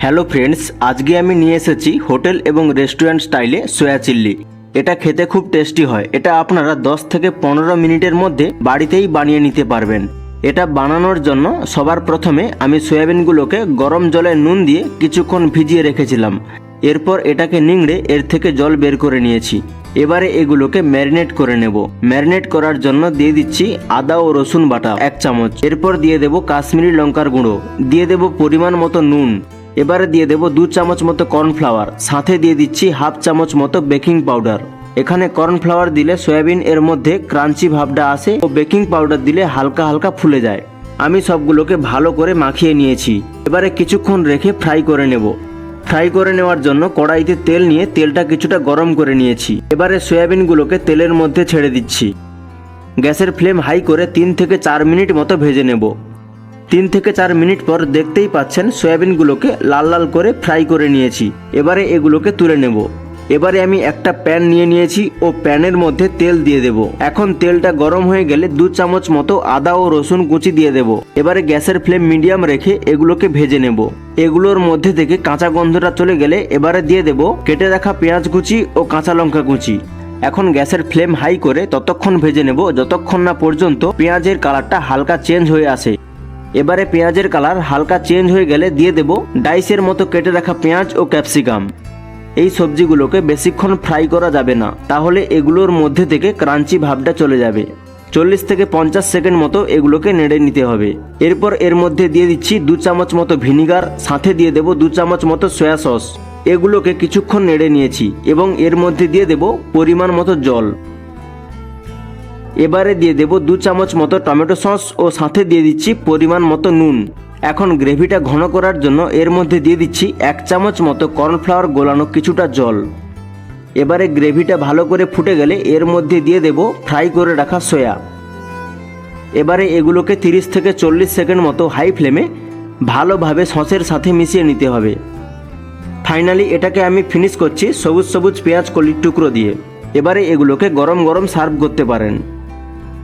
Hello friends, আজকে আমি নিয়ে এসেছি হোটেল এবং রেস্টুরেন্ট স্টাইলে সয়া চিল্লি। এটা খেতে খুব টেস্টি হয়। এটা আপনারা 10 থেকে 15 মিনিটের মধ্যে বাড়িতেই বানিয়ে নিতে পারবেন। এটা বানানোর জন্য সবার প্রথমে আমি সয়াবিনগুলোকে গরম জলে নুন দিয়ে কিছুক্ষণ ভিজিয়ে রেখেছিলাম। এরপর এটাকে নিংড়ে এর থেকে জল বের করে নিয়েছি। এবারে এগুলোকে ম্যারিনেট করে নেব। ম্যারিনেট করার জন্য দিয়ে দিচ্ছি আদা ও রসুন বাটা 1 চামচ। এরপর দিয়ে দেব কাশ্মীরি লঙ্কার গুঁড়ো, দিয়ে দেব পরিমাণ মতো নুন। এবারে দিয়ে দেব 2 চামচ মতো কর্নফ্লাওয়ার, সাথে দিয়ে দিচ্ছি 1/2 চামচ মতো বেকিং পাউডার। এখানে কর্নফ্লাওয়ার দিলে সয়াবিন এর মধ্যে ক্রাঞ্চি ভাবটা আসে ও বেকিং পাউডার দিলে হালকা হালকা ফুলে যায়। আমি সবগুলোকে ভালো করে মাখিয়ে নিয়েছি। এবারে কিছুক্ষণ রেখে ফ্রাই করে নেব। ফ্রাই করে নেওয়ার জন্য কড়াইতে তেল নিয়ে তেলটা কিছুটা গরম করে নিয়েছি। এবারে সয়াবিনগুলোকে তেলের মধ্যে ছেড়ে দিচ্ছি। গ্যাসের ফ্লেম হাই করে 3 থেকে 4 মিনিট মতো ভেজে নেব। 3 থেকে 4 মিনিট পর দেখতেই পাচ্ছেন সয়াবিনগুলোকে লাল লাল করে ফ্রাই করে নিয়েছি। এবারে এগুলোকে তুলে নেব। এবারে আমি একটা প্যান নিয়ে নিয়েছি ও প্যানের মধ্যে তেল দিয়ে দেব। এখন তেলটা গরম হয়ে গেলে 2 চামচ মতো আদা ও রসুন কুচি দিয়ে দেব। এবারে গ্যাসের ফ্লেম মিডিয়াম রেখে এগুলোকে ভেজে নেব। এগুলোর মধ্যে থেকে কাঁচা গন্ধটা চলে গেলে এবারে দিয়ে দেব কেটে রাখা পেঁয়াজ কুচি ও কাঁচা লঙ্কা কুচি। এখন গ্যাসের ফ্লেম হাই করে ততক্ষণ ভেজে নেব যতক্ষণ না পর্যন্ত পেঁয়াজের কালারটা হালকা চেঞ্জ হয়ে আসে। এবারে পেঁয়াজের কালার হালকা চেঞ্জ হয়ে গেলে দিয়ে দেব ডাইসের মতো কেটে রাখা পেঁয়াজ ও ক্যাপসিকাম। এই সবজিগুলোকে বেশিক্ষণ ফ্রাই করা যাবে না, তাহলে এগুলোর মধ্যে থেকে ক্রাঞ্চি ভাবটা চলে যাবে। 40 থেকে 50 সেকেন্ড মতো এগুলোকে নেড়ে নিতে হবে। এরপর এর মধ্যে দিয়ে দিচ্ছি 2 চামচ মতো ভিনিগার, সাথে দিয়ে দেব 2 চামচ মতো সয়া সস। এগুলোকে কিছুক্ষণ নেড়ে নিয়েছি এবং এর মধ্যে দিয়ে দেব পরিমাণ মতো জল। এবারে দিয়ে দেব 2 চামচ মতো টমেটো সস ও সাথে দিয়ে দিচ্ছি পরিমাণ মতো নুন। এখন গ্রেভিটা ঘন করার জন্য এর মধ্যে দিয়ে দিচ্ছি 1 চামচ মতো কর্নফ্লাওয়ার গোলানো কিছুটা জল। এবারে গ্রেভিটা ভালো করে ফুটে গেলে এর মধ্যে দিয়ে দেব ফ্রাই করে রাখা সয়া। এবারে এগুলোকে 30 থেকে 40 সেকেন্ড মতো হাই ফ্লেমে ভালোভাবে সসের সাথে মিশিয়ে নিতে হবে। ফাইনালি এটাকে আমি ফিনিশ করছি সবুজ সবুজ পেঁয়াজ কলির টুকরো দিয়ে। এবারে এগুলোকে গরম গরম সার্ভ করতে পারেন।